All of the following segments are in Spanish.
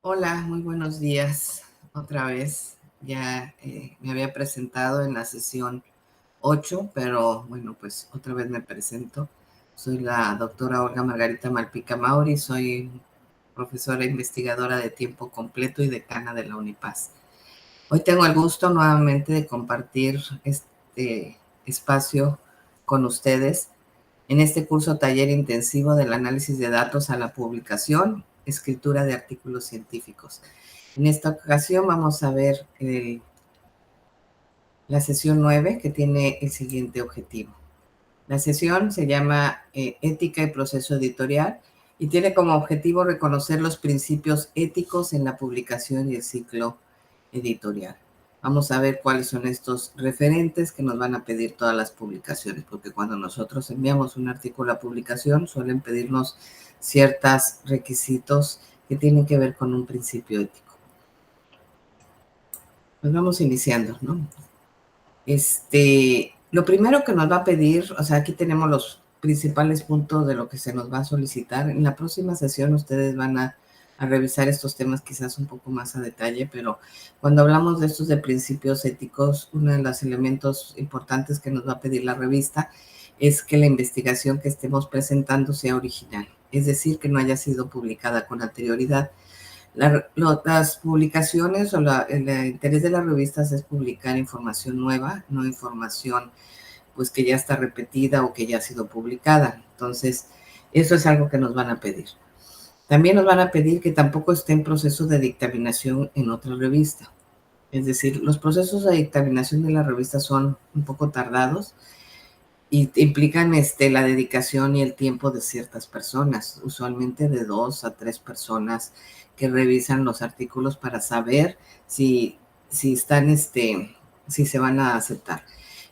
Hola, muy buenos días. Otra vez, ya me había presentado en la sesión 8, pero bueno, pues otra vez me presento. Soy la doctora Olga Margarita Malpica Mauri, soy profesora investigadora de tiempo completo y decana de la Unipaz. Hoy tengo el gusto nuevamente de compartir este espacio con ustedes en este curso taller intensivo del análisis de datos a la publicación, escritura de artículos científicos. En esta ocasión vamos a ver la sesión 9, que tiene el siguiente objetivo. La sesión se llama Ética y Proceso Editorial y tiene como objetivo reconocer los principios éticos en la publicación y el ciclo editorial. Vamos a ver cuáles son estos referentes que nos van a pedir todas las publicaciones, porque cuando nosotros enviamos un artículo a publicación suelen pedirnos ciertos requisitos que tienen que ver con un principio ético. Pues vamos iniciando, ¿no? Lo primero que nos va a pedir, o sea, aquí tenemos los principales puntos de lo que se nos va a solicitar. En la próxima sesión ustedes van a revisar estos temas quizás un poco más a detalle, pero cuando hablamos de estos de principios éticos, uno de los elementos importantes que nos va a pedir la revista es que la investigación que estemos presentando sea original, es decir, que no haya sido publicada con anterioridad. Las publicaciones o el interés de las revistas es publicar información nueva, no información pues que ya está repetida o que ya ha sido publicada. Entonces, eso es algo que nos van a pedir. También nos van a pedir que tampoco esté en proceso de dictaminación en otra revista. Es decir, los procesos de dictaminación de la revista son un poco tardados y implican la dedicación y el tiempo de ciertas personas, usualmente de 2 a 3 personas que revisan los artículos para saber si están, si se van a aceptar.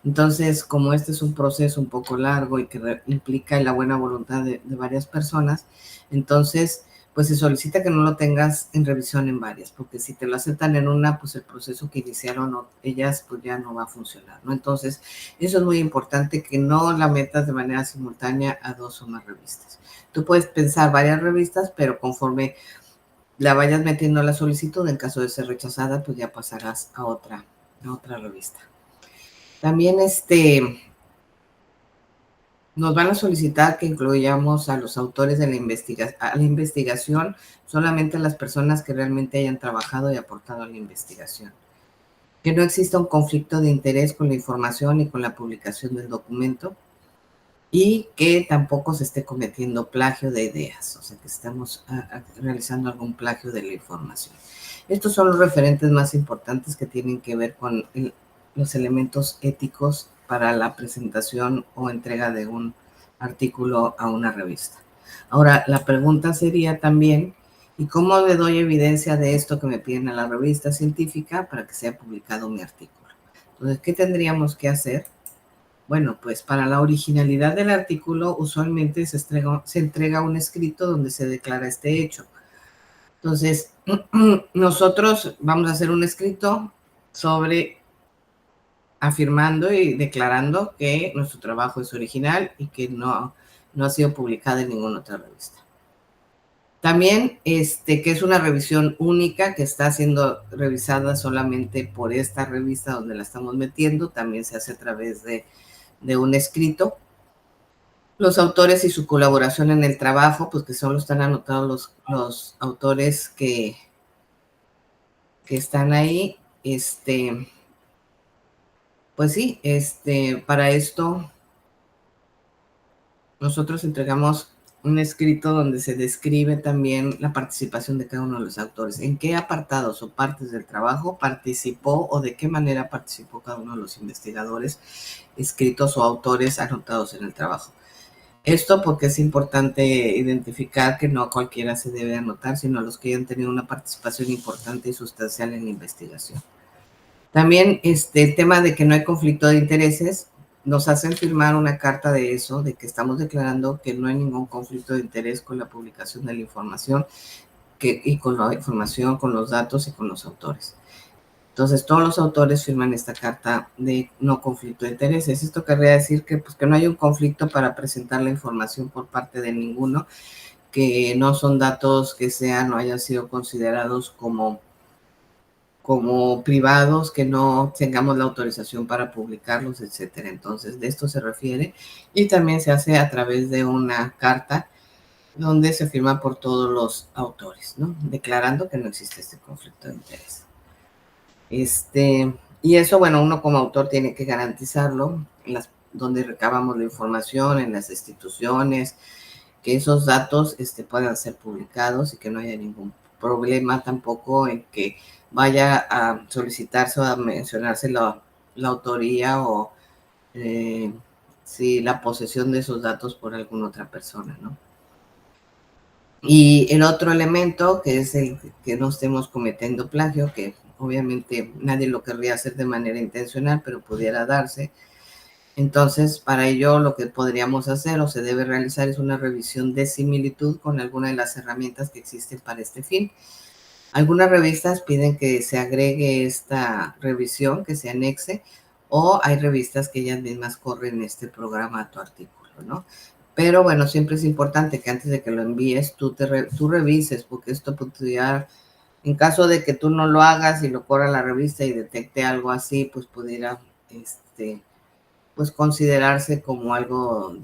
Entonces, como este es un proceso un poco largo y que implica la buena voluntad de varias personas, entonces pues se solicita que no lo tengas en revisión en varias, porque si te lo aceptan en una, pues el proceso que iniciaron ellas, pues ya no va a funcionar, ¿no? Entonces, eso es muy importante, que no la metas de manera simultánea a 2 o más revistas. Tú puedes pensar varias revistas, pero conforme la vayas metiendo a la solicitud, en caso de ser rechazada, pues ya pasarás a otra revista. También nos van a solicitar que incluyamos a los autores de la investigación, solamente a las personas que realmente hayan trabajado y aportado a la investigación. Que no exista un conflicto de interés con la información y con la publicación del documento, y que tampoco se esté cometiendo plagio de ideas, o sea, que estamos realizando algún plagio de la información. Estos son los referentes más importantes que tienen que ver con los elementos éticos para la presentación o entrega de un artículo a una revista. Ahora, la pregunta sería también, ¿y cómo le doy evidencia de esto que me piden a la revista científica para que sea publicado mi artículo? Entonces, ¿qué tendríamos que hacer? Bueno, pues para la originalidad del artículo usualmente se entrega un escrito donde se declara este hecho. Entonces, nosotros vamos a hacer un escrito sobre afirmando y declarando que nuestro trabajo es original y que no ha sido publicado en ninguna otra revista. También que es una revisión única que está siendo revisada solamente por esta revista donde la estamos metiendo, también se hace a través de un escrito. Los autores y su colaboración en el trabajo, pues que solo están anotados los autores que están ahí. Pues sí, para esto nosotros entregamos un escrito donde se describe también la participación de cada uno de los autores, en qué apartados o partes del trabajo participó o de qué manera participó cada uno de los investigadores escritos o autores anotados en el trabajo. Esto porque es importante identificar que no a cualquiera se debe anotar, sino a los que hayan tenido una participación importante y sustancial en la investigación. También el tema de que no hay conflicto de intereses, nos hacen firmar una carta de eso, de que estamos declarando que no hay ningún conflicto de interés con la publicación de la información y con la información, con los datos y con los autores. Entonces, todos los autores firman esta carta de no conflicto de intereses. Esto querría decir que, pues, que no hay un conflicto para presentar la información por parte de ninguno, que no son datos que sean o hayan sido considerados como privados, que no tengamos la autorización para publicarlos, etcétera. Entonces, de esto se refiere. Y también se hace a través de una carta donde se firma por todos los autores, ¿no? Declarando que no existe este conflicto de interés. Y eso, bueno, uno como autor tiene que garantizarlo, donde recabamos la información, en las instituciones, que esos datos puedan ser publicados y que no haya ningún problema tampoco en que vaya a solicitarse o a mencionarse la autoría o si la posesión de esos datos por alguna otra persona, ¿no? Y el otro elemento, que es el que no estemos cometiendo plagio, que obviamente nadie lo querría hacer de manera intencional, pero pudiera darse. Entonces, para ello lo que podríamos hacer o se debe realizar es una revisión de similitud con alguna de las herramientas que existen para este fin. Algunas revistas piden que se agregue esta revisión, que se anexe, o hay revistas que ellas mismas corren este programa a tu artículo, ¿no? Pero bueno, siempre es importante que antes de que lo envíes, tú revises, porque esto podría, en caso de que tú no lo hagas y lo corra la revista y detecte algo así, pues pudiera, pues considerarse como algo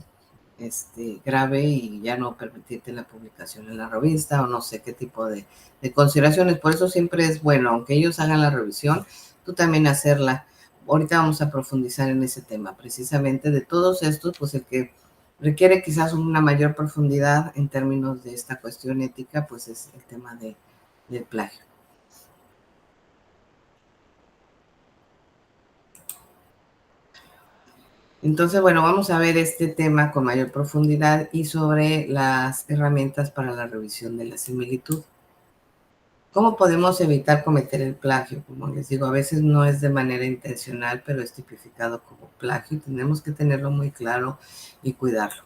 grave y ya no permitirte la publicación en la revista o no sé qué tipo de consideraciones. Por eso siempre es bueno, aunque ellos hagan la revisión, tú también hacerla. Ahorita vamos a profundizar en ese tema. Precisamente de todos estos, pues el que requiere quizás una mayor profundidad en términos de esta cuestión ética, pues es el tema del plagio. Entonces, bueno, vamos a ver este tema con mayor profundidad y sobre las herramientas para la revisión de la similitud. ¿Cómo podemos evitar cometer el plagio? Como les digo, a veces no es de manera intencional, pero es tipificado como plagio y tenemos que tenerlo muy claro y cuidarlo.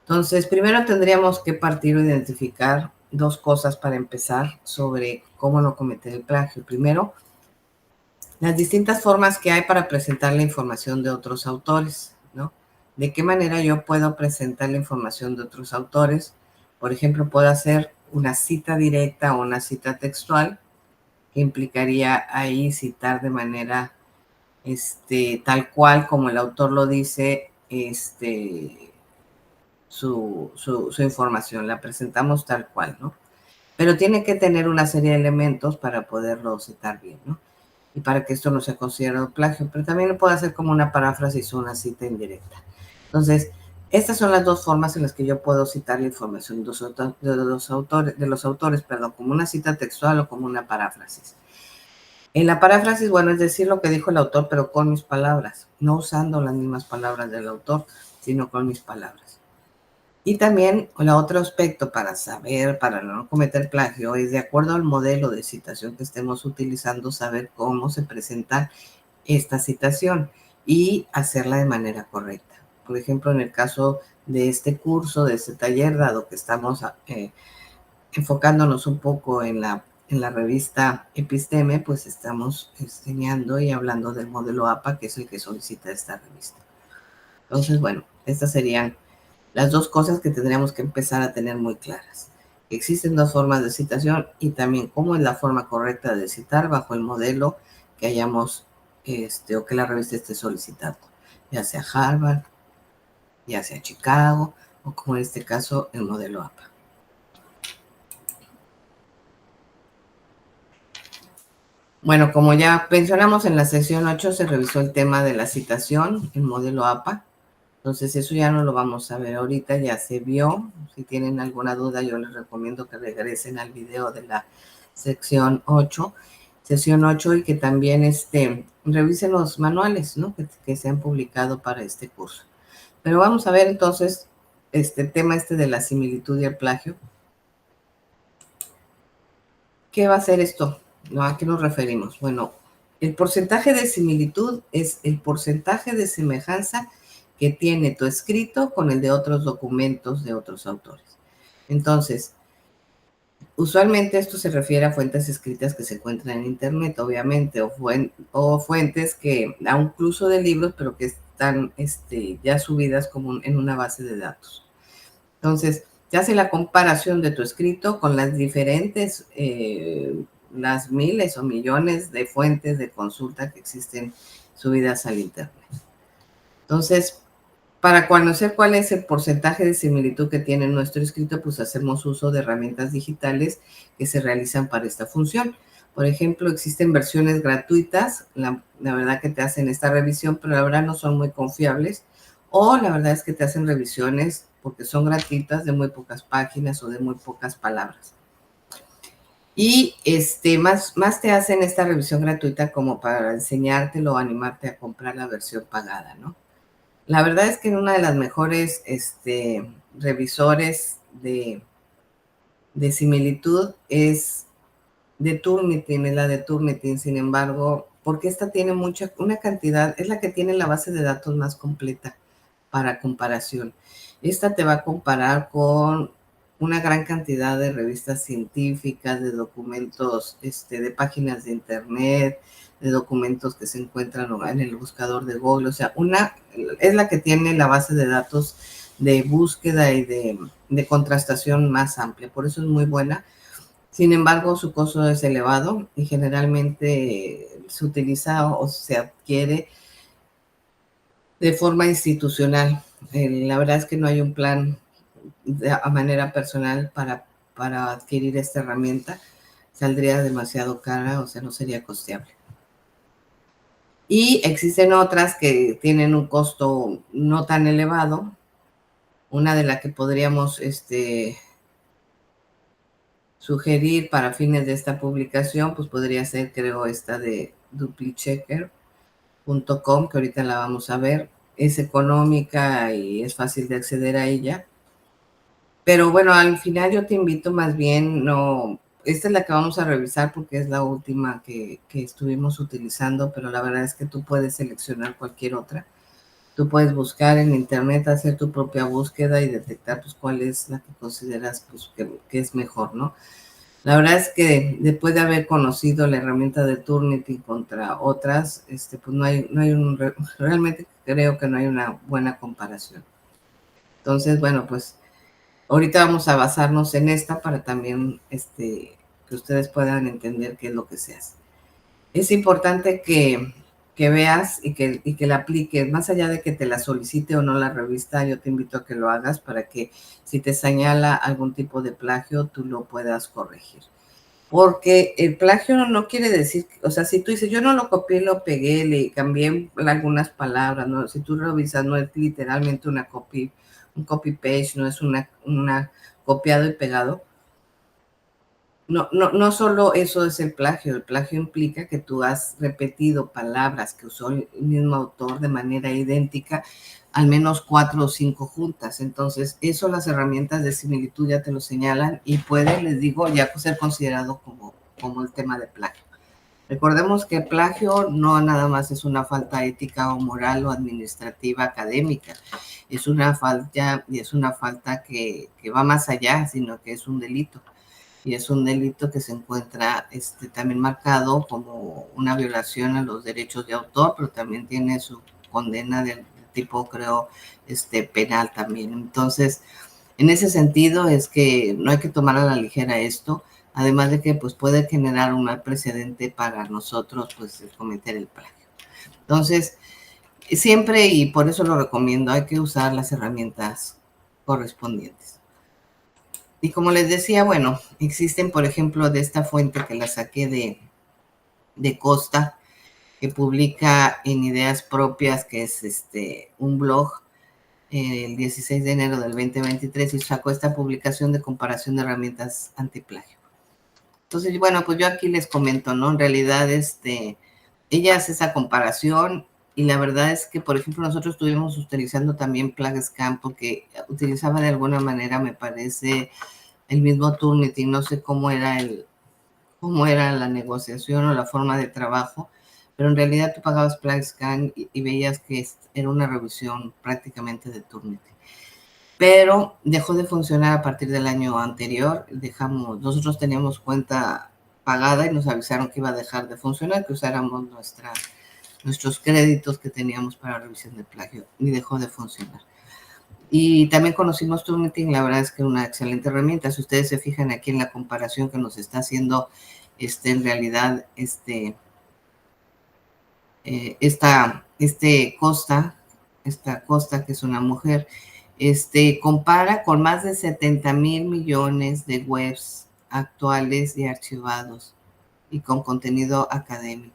Entonces, primero tendríamos que partir o identificar dos cosas para empezar sobre cómo no cometer el plagio. Primero, las distintas formas que hay para presentar la información de otros autores, ¿no? ¿De qué manera yo puedo presentar la información de otros autores? Por ejemplo, puedo hacer una cita directa o una cita textual, que implicaría ahí citar de manera tal cual como el autor lo dice, su información, la presentamos tal cual, ¿no? Pero tiene que tener una serie de elementos para poderlo citar bien, ¿no? Y para que esto no sea considerado plagio, pero también lo puedo hacer como una paráfrasis o una cita indirecta. Entonces, estas son las dos formas en las que yo puedo citar la información de los autores, como una cita textual o como una paráfrasis. En la paráfrasis, bueno, es decir lo que dijo el autor, pero con mis palabras, no usando las mismas palabras del autor, sino con mis palabras. Y también el otro aspecto para saber, para no cometer plagio, es de acuerdo al modelo de citación que estemos utilizando, saber cómo se presenta esta citación y hacerla de manera correcta. Por ejemplo, en el caso de este curso, de este taller, dado que estamos enfocándonos un poco en la revista Episteme, pues estamos enseñando y hablando del modelo APA, que es el que solicita esta revista. Entonces, bueno, estas serían las dos cosas que tendríamos que empezar a tener muy claras. Existen dos formas de citación y también cómo es la forma correcta de citar bajo el modelo que hayamos o que la revista esté solicitando, ya sea Harvard, ya sea Chicago o como en este caso el modelo APA. Bueno, como ya mencionamos en la sección 8 se revisó el tema de la citación, el modelo APA. Entonces eso ya no lo vamos a ver ahorita, ya se vio. Si tienen alguna duda yo les recomiendo que regresen al video de la sección 8 y que también revisen los manuales, ¿no? que se han publicado para este curso. Pero vamos a ver entonces tema de la similitud y el plagio. ¿Qué va a ser esto? ¿A qué nos referimos? Bueno, el porcentaje de similitud es el porcentaje de semejanza que tiene tu escrito con el de otros documentos de otros autores. Entonces, usualmente esto se refiere a fuentes escritas que se encuentran en internet, obviamente, o fuentes que da un incluso de libros, pero que están ya subidas como en una base de datos. Entonces, Se hace la comparación de tu escrito con las diferentes, las miles o millones de fuentes de consulta que existen subidas al Internet. Entonces, para conocer cuál es el porcentaje de similitud que tiene nuestro escrito, pues hacemos uso de herramientas digitales que se realizan para esta función. Por ejemplo, existen versiones gratuitas, la verdad que te hacen esta revisión, pero la verdad no son muy confiables. O la verdad es que te hacen revisiones porque son gratuitas de muy pocas páginas o de muy pocas palabras. Y más te hacen esta revisión gratuita como para enseñártelo o animarte a comprar la versión pagada, ¿no? La verdad es que una de las mejores revisores de similitud es de Turnitin, es la de Turnitin. Sin embargo, porque esta tiene una cantidad, es la que tiene la base de datos más completa para comparación. Esta te va a comparar con una gran cantidad de revistas científicas, de documentos, de páginas de internet, de documentos que se encuentran en el buscador de Google. O sea, es la que tiene la base de datos de búsqueda y de contrastación más amplia. Por eso es muy buena. Sin embargo, su costo es elevado y generalmente se utiliza o se adquiere de forma institucional. La verdad es que no hay un plan a manera personal para adquirir esta herramienta. Saldría demasiado cara, o sea, no sería costeable. Y existen otras que tienen un costo no tan elevado. Una de las que podríamos sugerir para fines de esta publicación, pues podría ser, creo, esta de duplichecker.com, que ahorita la vamos a ver. Es económica y es fácil de acceder a ella. Pero bueno, al final yo te invito más bien, no, esta es la que vamos a revisar porque es la última que estuvimos utilizando, pero la verdad es que tú puedes seleccionar cualquier otra. Tú puedes buscar en internet, hacer tu propia búsqueda y detectar pues cuál es la que consideras pues, que es mejor, ¿no? La verdad es que después de haber conocido la herramienta de Turnitin contra otras, pues realmente creo que no hay una buena comparación. Entonces, bueno, pues ahorita vamos a basarnos en esta para también que ustedes puedan entender qué es lo que se hace. Es importante que veas y que la apliques, más allá de que te la solicite o no la revista, yo te invito a que lo hagas para que si te señala algún tipo de plagio, tú lo puedas corregir. Porque el plagio no quiere decir, o sea, si tú dices, yo no lo copié, lo pegué, le cambié algunas palabras, ¿no? Si tú revisas, no es literalmente un copy-paste, no es una copiado y pegado. No solo eso es el plagio implica que tú has repetido palabras que usó el mismo autor de manera idéntica, al menos 4 o 5 juntas. Entonces, eso las herramientas de similitud ya te lo señalan y puede, les digo, ya ser considerado como el tema de plagio. Recordemos que plagio no nada más es una falta ética o moral o administrativa académica, es una falta que va más allá, sino que es un delito. Y es un delito que se encuentra también marcado como una violación a los derechos de autor, pero también tiene su condena del tipo, creo, penal también. Entonces, en ese sentido es que no hay que tomar a la ligera esto, además de que pues puede generar un mal precedente para nosotros pues cometer el plagio. Entonces, siempre, y por eso lo recomiendo, hay que usar las herramientas correspondientes. Y como les decía, bueno, existen, por ejemplo, de esta fuente que la saqué de Costa, que publica en Ideas Propias, que es un blog, el 16 de enero del 2023, y sacó esta publicación de comparación de herramientas antiplagio. Entonces, bueno, pues yo aquí les comento, ¿no? En realidad, ella hace esa comparación y la verdad es que, por ejemplo, nosotros estuvimos utilizando también PlagScan porque utilizaba de alguna manera, me parece, el mismo Turnitin, no sé cómo era la negociación o la forma de trabajo, pero en realidad tú pagabas PlagScan y veías que era una revisión prácticamente de Turnitin. Pero dejó de funcionar a partir del año anterior. Nosotros teníamos cuenta pagada y nos avisaron que iba a dejar de funcionar, que usáramos nuestros créditos que teníamos para revisión de plagio y dejó de funcionar. Y también conocimos Turnitin, la verdad es que es una excelente herramienta. Si ustedes se fijan aquí en la comparación que nos está haciendo, en realidad, esta Costa, que es una mujer, compara con más de 70,000 millones de webs actuales y archivados y con contenido académico.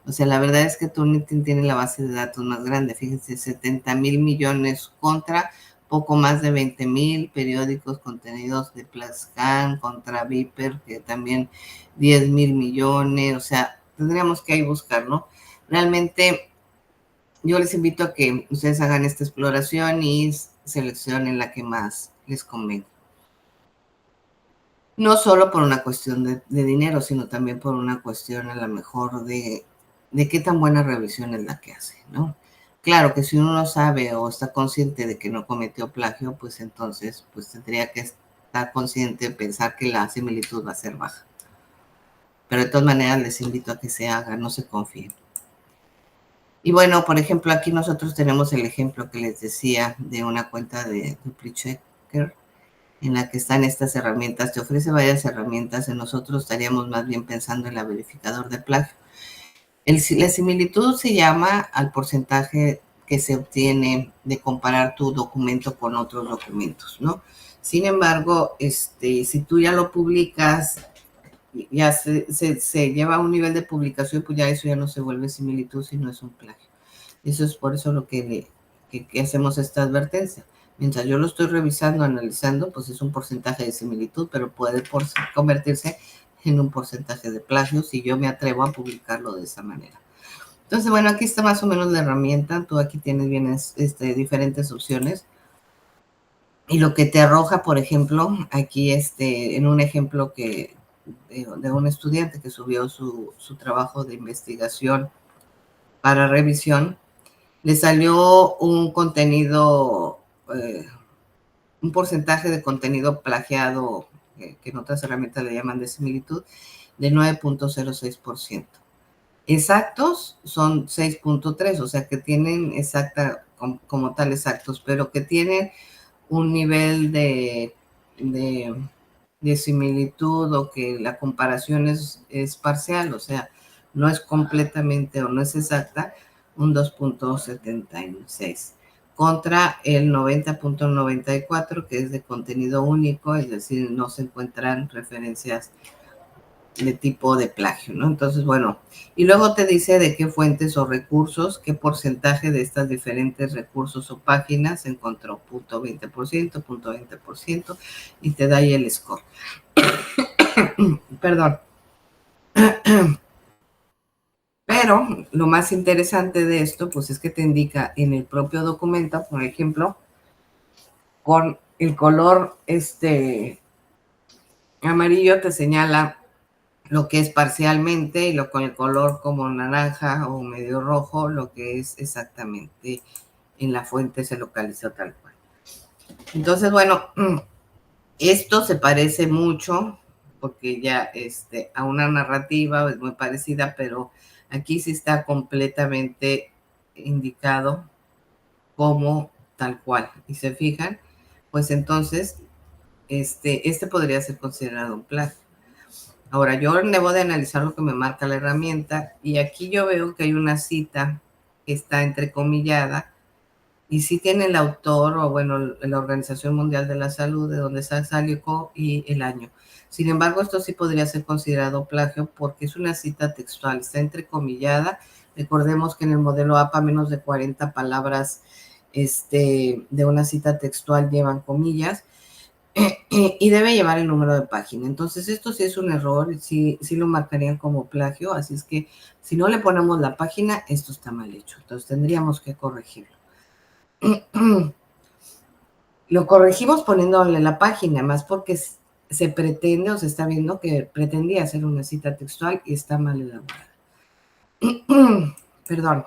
O sea, la verdad es que Turnitin tiene la base de datos más grande. Fíjense, 70,000 millones contra poco más de 20,000 periódicos contenidos de Plascan, contra Viper, que también 10,000 millones. O sea, tendríamos que ahí buscar, ¿no? Realmente yo les invito a que ustedes hagan esta exploración y seleccionen la que más les convenga. No solo por una cuestión de dinero, sino también por una cuestión a lo mejor de qué tan buena revisión es la que hace, ¿no? Claro que si uno no sabe o está consciente de que no cometió plagio, pues entonces pues tendría que estar consciente de pensar que la similitud va a ser baja. Pero de todas maneras les invito a que se haga, no se confíen. Y bueno, por ejemplo, aquí nosotros tenemos el ejemplo que les decía de una cuenta de DupliChecker en la que están estas herramientas. Te ofrece varias herramientas. En nosotros estaríamos más bien pensando en la verificador de plagio. La similitud se llama al porcentaje que se obtiene de comparar tu documento con otros documentos, ¿no? Sin embargo, si tú ya lo publicas, ya se lleva a un nivel de publicación, pues ya eso ya no se vuelve similitud, sino es un plagio. Eso es por eso lo que hacemos esta advertencia. Mientras yo lo estoy revisando, analizando, pues es un porcentaje de similitud, pero puede convertirse en un porcentaje de plagio si yo me atrevo a publicarlo de esa manera. Entonces, bueno, aquí está más o menos la herramienta. Tú aquí tienes bien diferentes opciones. Y lo que te arroja, por ejemplo, aquí en un ejemplo de un estudiante que subió su trabajo de investigación para revisión, le salió un contenido, un porcentaje de contenido plagiado, que en otras herramientas le llaman de similitud, de 9.06%. Exactos son 6.3, o sea que tienen como tal exactos, pero que tienen un nivel de similitud o que la comparación es parcial, o sea, no es completamente o no es exacta, un 2.76 contra el 90.94 que es de contenido único, es decir, no se encuentran referencias de tipo de plagio, ¿no? Entonces, bueno, y luego te dice de qué fuentes o recursos, qué porcentaje de estas diferentes recursos o páginas se encontró, 0.20%, 0.20%, y te da ahí el score. Perdón. Pero lo más interesante de esto, pues es que te indica en el propio documento, por ejemplo, con el color amarillo te señala lo que es parcialmente y con el color como naranja o medio rojo, lo que es exactamente en la fuente se localizó tal cual. Entonces, bueno, esto se parece mucho porque ya a una narrativa es muy parecida, pero aquí sí está completamente indicado como tal cual. Y se fijan, pues entonces este podría ser considerado un plagio. Ahora, yo debo de analizar lo que me marca la herramienta y aquí yo veo que hay una cita que está entrecomillada y sí tiene el autor o bueno, la Organización Mundial de la Salud, de donde salió y el año. Sin embargo, esto sí podría ser considerado plagio porque es una cita textual, está entrecomillada. Recordemos que en el modelo APA menos de 40 palabras de una cita textual llevan comillas. Y debe llevar el número de página. Entonces, esto sí es un error, sí lo marcarían como plagio, así es que si no le ponemos la página, esto está mal hecho. Entonces, tendríamos que corregirlo. Lo corregimos poniéndole la página, más porque se pretende o se está viendo que pretendía hacer una cita textual y está mal elaborada. Perdón.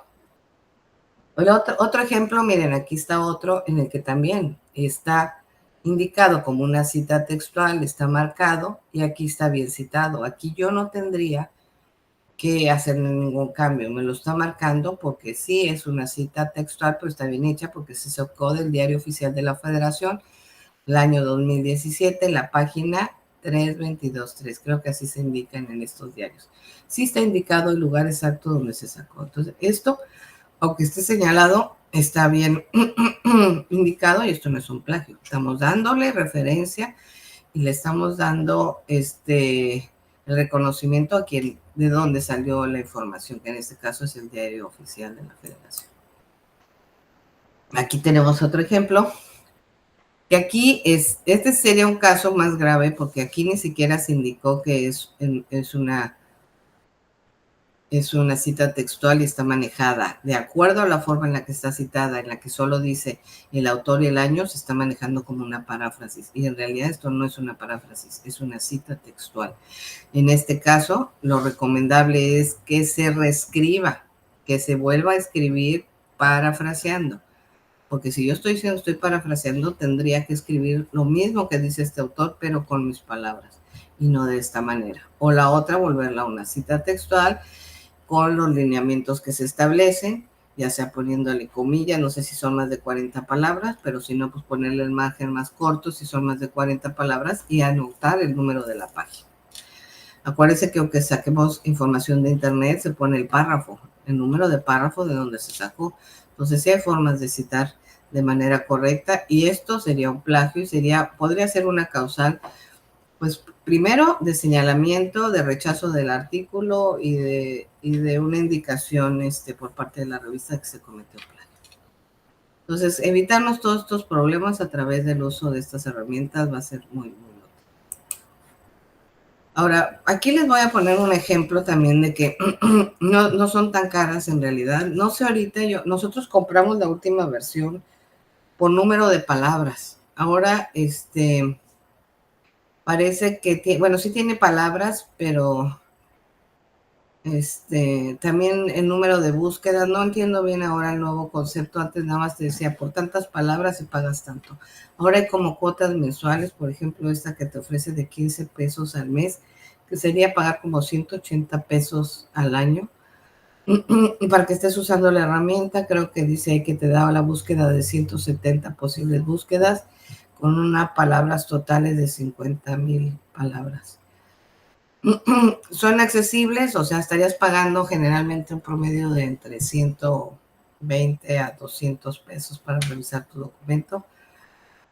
Otro ejemplo, miren, aquí está otro en el que también está indicado como una cita textual, está marcado y aquí está bien citado. Aquí yo no tendría que hacer ningún cambio. Me lo está marcando porque sí es una cita textual, pero está bien hecha porque se sacó del Diario Oficial de la Federación el año 2017, la página 3223. Creo que así se indican en estos diarios. Sí está indicado el lugar exacto donde se sacó. Entonces, esto, aunque esté señalado, está bien indicado y esto no es un plagio. Estamos dándole referencia y le estamos dando el reconocimiento a quien, de dónde salió la información, que en este caso es el Diario Oficial de la Federación. Aquí tenemos otro ejemplo, que aquí este sería un caso más grave porque aquí ni siquiera se indicó que es una cita textual y está manejada de acuerdo a la forma en la que está citada, en la que solo dice el autor y el año, se está manejando como una paráfrasis. Y en realidad esto no es una paráfrasis, es una cita textual. En este caso, lo recomendable es que se reescriba, que se vuelva a escribir parafraseando. Porque si yo estoy diciendo estoy parafraseando, tendría que escribir lo mismo que dice este autor, pero con mis palabras, y no de esta manera. O la otra, volverla a una cita textual con los lineamientos que se establecen, ya sea poniéndole comillas, no sé si son más de 40 palabras, pero si no, pues ponerle el margen más corto si son más de 40 palabras y anotar el número de la página. Acuérdense que aunque saquemos información de internet, se pone el párrafo, el número de párrafo de donde se sacó. Entonces, sí hay formas de citar de manera correcta y esto sería un plagio y podría ser una causal, pues primero de señalamiento, de rechazo del artículo y de una indicación por parte de la revista que se cometió plagio. Entonces, evitarnos todos estos problemas a través del uso de estas herramientas va a ser muy útil. Ahora, aquí les voy a poner un ejemplo también de que no son tan caras en realidad. No sé ahorita, nosotros compramos la última versión por número de palabras. Ahora, parece que bueno, sí tiene palabras, pero también el número de búsquedas. No entiendo bien ahora el nuevo concepto. Antes nada más te decía, por tantas palabras y pagas tanto. Ahora hay como cuotas mensuales, por ejemplo, esta que te ofrece de 15 pesos al mes, que sería pagar como 180 pesos al año. Y para que estés usando la herramienta, creo que dice ahí que te da la búsqueda de 170 posibles búsquedas con unas palabras totales de 50,000 palabras. Son accesibles, o sea, estarías pagando generalmente un promedio de entre 120 a 200 pesos para revisar tu documento.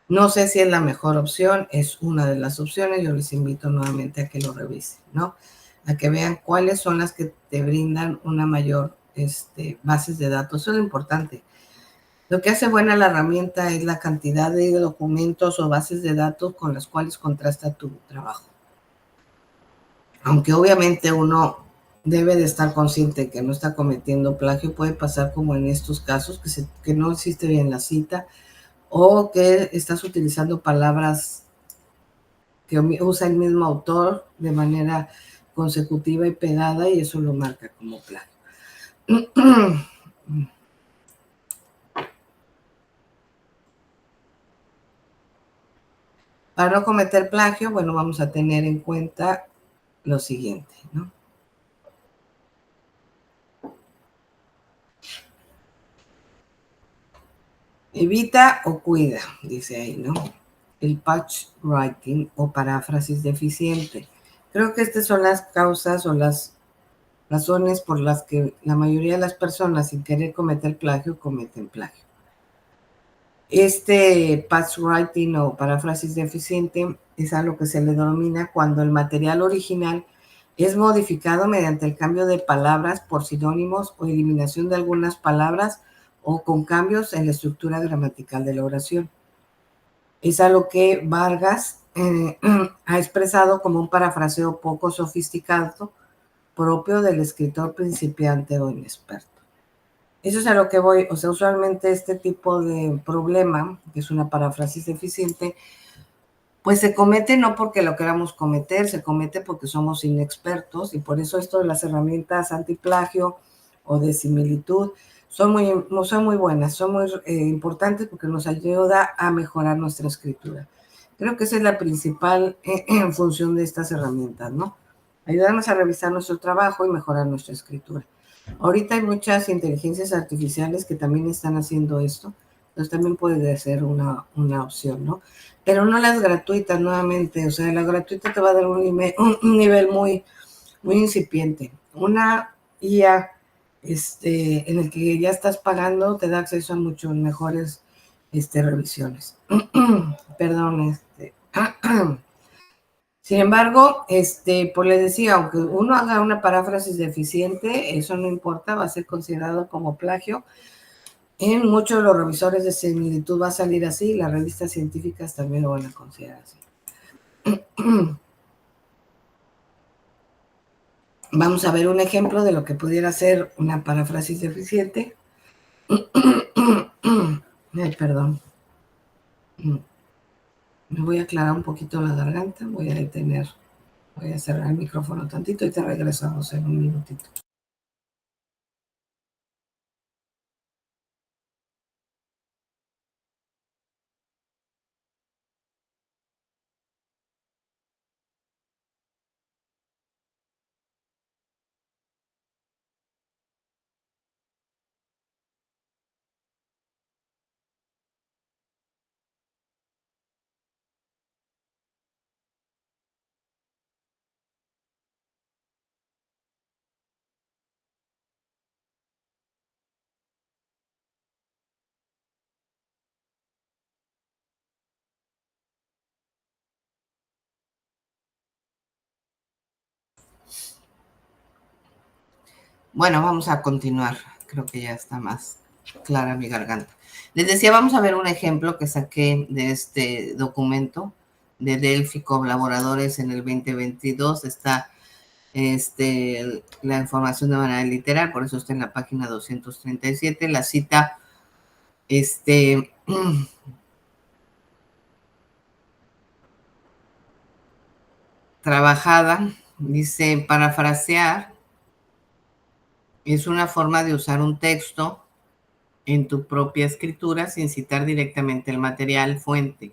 No sé si es la mejor opción, es una de las opciones. Yo les invito nuevamente a que lo revisen, ¿no? A que vean cuáles son las que te brindan una mayor bases de datos. Eso es lo importante. Lo que hace buena la herramienta es la cantidad de documentos o bases de datos con las cuales contrasta tu trabajo. Aunque obviamente uno debe de estar consciente que no está cometiendo plagio, puede pasar como en estos casos, que no existe bien la cita o que estás utilizando palabras que usa el mismo autor de manera consecutiva y pegada y eso lo marca como plagio. Para no cometer plagio, bueno, vamos a tener en cuenta lo siguiente, ¿no? Evita o cuida, dice ahí, ¿no? El patch writing o paráfrasis deficiente. Creo que estas son las causas o las razones por las que la mayoría de las personas, sin querer cometer plagio, cometen plagio. Patch writing o paráfrasis deficiente es a lo que se le denomina cuando el material original es modificado mediante el cambio de palabras por sinónimos o eliminación de algunas palabras o con cambios en la estructura gramatical de la oración. Es a lo que Vargas ha expresado como un parafraseo poco sofisticado propio del escritor principiante o inexperto. Eso es a lo que voy. O sea, usualmente este tipo de problema, que es una paráfrasis deficiente, pues se comete no porque lo queramos cometer, se comete porque somos inexpertos y por eso esto de las herramientas antiplagio o de similitud son muy buenas, son muy importantes porque nos ayuda a mejorar nuestra escritura. Creo que esa es la principal función de estas herramientas, ¿no? ayudarnos a revisar nuestro trabajo y mejorar nuestra escritura. Ahorita hay muchas inteligencias artificiales que también están haciendo esto, entonces también puede ser una opción, ¿no? Pero no las gratuitas nuevamente, o sea, la gratuita te va a dar un nivel muy, muy incipiente. Una IA en el que ya estás pagando te da acceso a mucho mejores revisiones. Perdón, Sin embargo, pues les decía, aunque uno haga una paráfrasis deficiente, eso no importa, va a ser considerado como plagio. En muchos de los revisores de similitud va a salir así, las revistas científicas también lo van a considerar así. Vamos a ver un ejemplo de lo que pudiera ser una paráfrasis deficiente. Ay, perdón. Me voy a aclarar un poquito la garganta, voy a cerrar el micrófono tantito y te regresamos en un minutito. Bueno, vamos a continuar. Creo que ya está más clara mi garganta. Les decía, vamos a ver un ejemplo que saqué de este documento de Delphi Colaboradores en el 2022. Está la información de manera literal, por eso está en la página 237. La cita, trabajada, dice, parafrasear es una forma de usar un texto en tu propia escritura sin citar directamente el material fuente.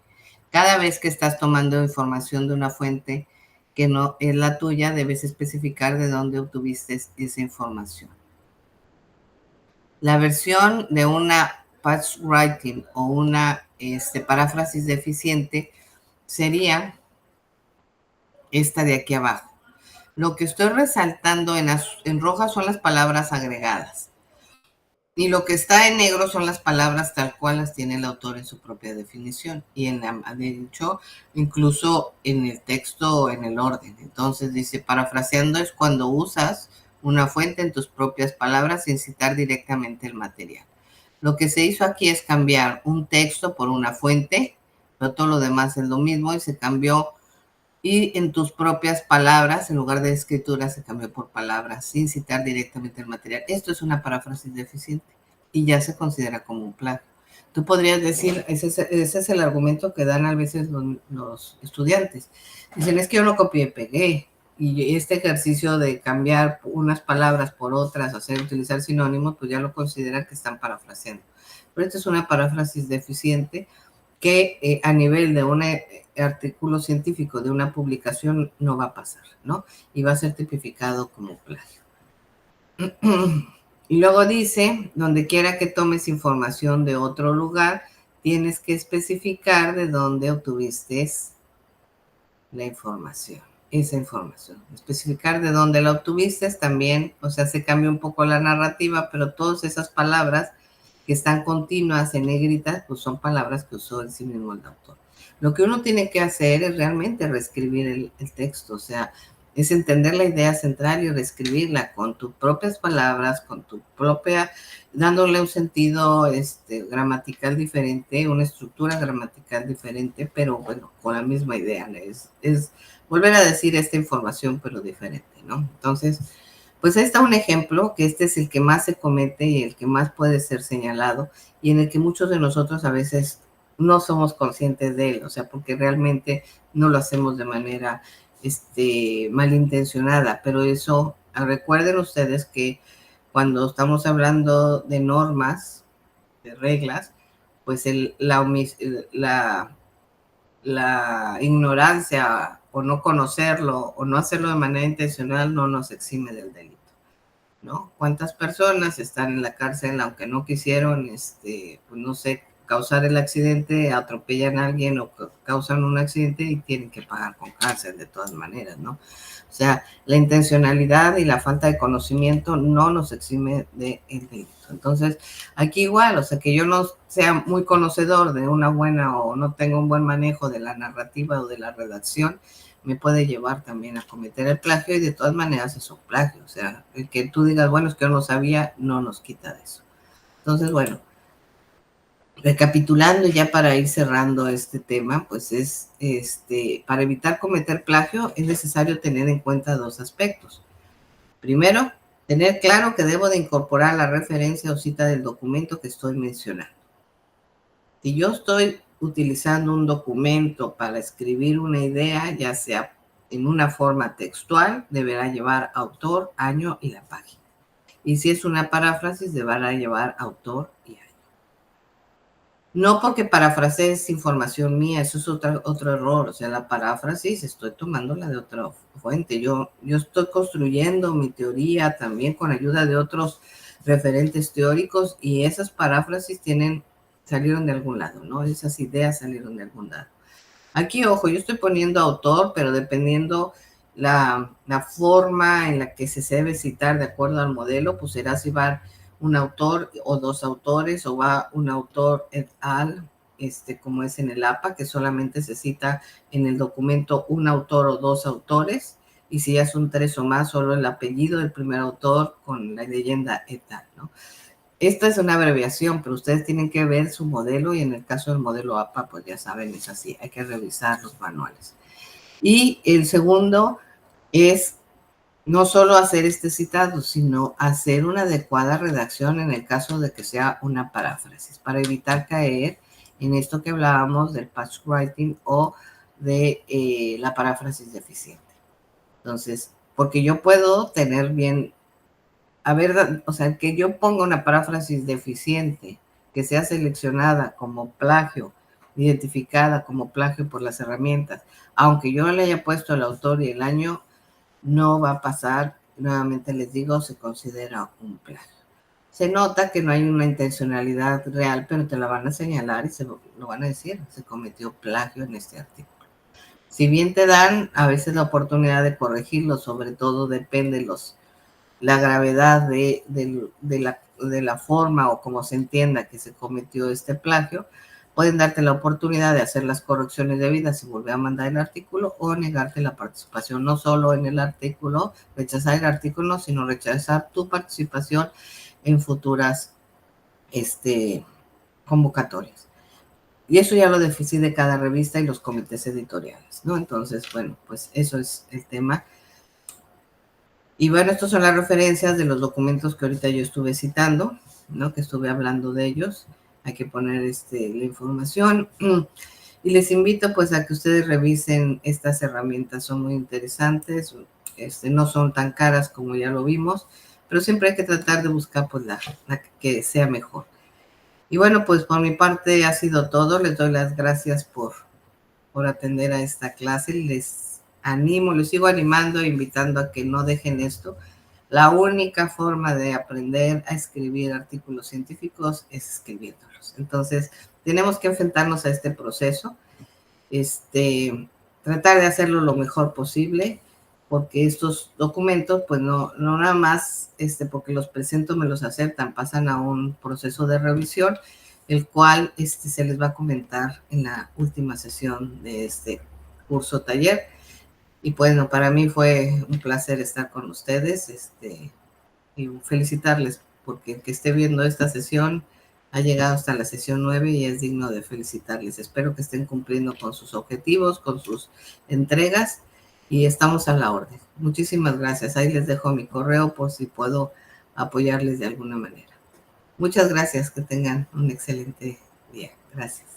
Cada vez que estás tomando información de una fuente que no es la tuya, debes especificar de dónde obtuviste esa información. La versión de una patch writing o una paráfrasis deficiente sería esta de aquí abajo. Lo que estoy resaltando en roja son las palabras agregadas. Y lo que está en negro son las palabras tal cual las tiene el autor en su propia definición. Y de hecho, incluso en el texto o en el orden. Entonces dice, parafraseando es cuando usas una fuente en tus propias palabras sin citar directamente el material. Lo que se hizo aquí es cambiar un texto por una fuente, pero todo lo demás es lo mismo y se cambió. Y en tus propias palabras, en lugar de escritura, se cambió por palabras sin citar directamente el material. Esto es una paráfrasis deficiente y ya se considera como un plagio. Tú podrías decir, ese es el argumento que dan a veces los estudiantes. Dicen, es que yo no copié y pegué. Y este ejercicio de cambiar unas palabras por otras, utilizar sinónimos, pues ya lo consideran que están parafraseando. Pero esta es una paráfrasis deficiente que a nivel de un artículo científico, de una publicación, no va a pasar, ¿no? Y va a ser tipificado como plagio. Y luego dice, donde quiera que tomes información de otro lugar, tienes que especificar de dónde obtuviste la información, esa información. Especificar de dónde la obtuviste también, o sea, se cambia un poco la narrativa, pero todas esas palabras que están continuas en negritas, pues son palabras que usó en sí mismo el autor. Lo que uno tiene que hacer es realmente reescribir el texto, o sea, es entender la idea central y reescribirla con tus propias palabras, con tu propia, dándole un sentido gramatical diferente, una estructura gramatical diferente, pero bueno, con la misma idea, es volver a decir esta información, pero diferente, ¿no? Entonces, pues ahí está un ejemplo, que este es el que más se comete y el que más puede ser señalado, y en el que muchos de nosotros a veces no somos conscientes de él, o sea, porque realmente no lo hacemos de manera malintencionada, pero eso, recuerden ustedes que cuando estamos hablando de normas, de reglas, pues la ignorancia o no conocerlo o no hacerlo de manera intencional no nos exime del delito, ¿no? ¿Cuántas personas están en la cárcel aunque no quisieron, pues no sé, causar el accidente, atropellan a alguien o causan un accidente y tienen que pagar con cárcel de todas maneras, ¿no? O sea, la intencionalidad y la falta de conocimiento no nos exime del delito. Entonces, aquí igual, o sea, que yo no sea muy conocedor de una buena o no tenga un buen manejo de la narrativa o de la redacción, me puede llevar también a cometer el plagio y de todas maneras es un plagio. O sea, el que tú digas, bueno, es que yo no sabía, no nos quita de eso. Entonces, bueno, recapitulando ya para ir cerrando este tema, pues es, para evitar cometer plagio es necesario tener en cuenta dos aspectos. Primero, tener claro que debo de incorporar la referencia o cita del documento que estoy mencionando. Si yo estoy utilizando un documento para escribir una idea, ya sea en una forma textual, deberá llevar autor, año y la página. Y si es una paráfrasis, deberá llevar autor y año. No porque parafrasees información mía, eso es otro error. O sea, la paráfrasis estoy tomándola de otra fuente. Yo estoy construyendo mi teoría también con ayuda de otros referentes teóricos y esas paráfrasis salieron de algún lado, ¿no? Esas ideas salieron de algún lado. Aquí, ojo, yo estoy poniendo autor, pero dependiendo la forma en la que se debe citar de acuerdo al modelo, pues será si va un autor o dos autores o va un autor et al, como es en el APA, que solamente se cita en el documento un autor o dos autores, y si ya son tres o más, solo el apellido del primer autor con la leyenda et al, ¿no? Esta es una abreviación, pero ustedes tienen que ver su modelo y en el caso del modelo APA, pues ya saben, es así, hay que revisar los manuales. Y el segundo es no solo hacer este citado, sino hacer una adecuada redacción en el caso de que sea una paráfrasis, para evitar caer en esto que hablábamos del patch writing o de la paráfrasis deficiente. Entonces, porque yo puedo tener bien, a ver, o sea, que yo ponga una paráfrasis deficiente, que sea seleccionada como plagio, identificada como plagio por las herramientas, aunque yo le haya puesto el autor y el año, no va a pasar. Nuevamente les digo, se considera un plagio. Se nota que no hay una intencionalidad real, pero te la van a señalar y se lo van a decir, se cometió plagio en este artículo. Si bien te dan a veces la oportunidad de corregirlo, sobre todo depende la gravedad de la forma o como se entienda que se cometió este plagio, pueden darte la oportunidad de hacer las correcciones debidas y volver a mandar el artículo o negarte la participación, no solo en el artículo, rechazar el artículo, sino rechazar tu participación en futuras convocatorias. Y eso ya lo decide cada revista y los comités editoriales, ¿no? Entonces, bueno, pues eso es el tema. Y bueno, estas son las referencias de los documentos que ahorita yo estuve citando, ¿no? Que estuve hablando de ellos. Hay que poner la información. Y les invito pues a que ustedes revisen estas herramientas, son muy interesantes, no son tan caras como ya lo vimos, pero siempre hay que tratar de buscar pues la que sea mejor. Y bueno, pues por mi parte ha sido todo. Les doy las gracias por atender a esta clase. Les animo, les sigo animando e invitando a que no dejen esto. La única forma de aprender a escribir artículos científicos es escribiéndolos. Entonces, tenemos que enfrentarnos a este proceso, tratar de hacerlo lo mejor posible, porque estos documentos, pues no nada más, porque los presento, me los aceptan, pasan a un proceso de revisión, el cual se les va a comentar en la última sesión de este curso taller. Y bueno, para mí fue un placer estar con ustedes, y felicitarles, porque el que esté viendo esta sesión ha llegado hasta la sesión 9 y es digno de felicitarles. Espero que estén cumpliendo con sus objetivos, con sus entregas, y estamos a la orden. Muchísimas gracias. Ahí les dejo mi correo por si puedo apoyarles de alguna manera. Muchas gracias, que tengan un excelente día. Gracias.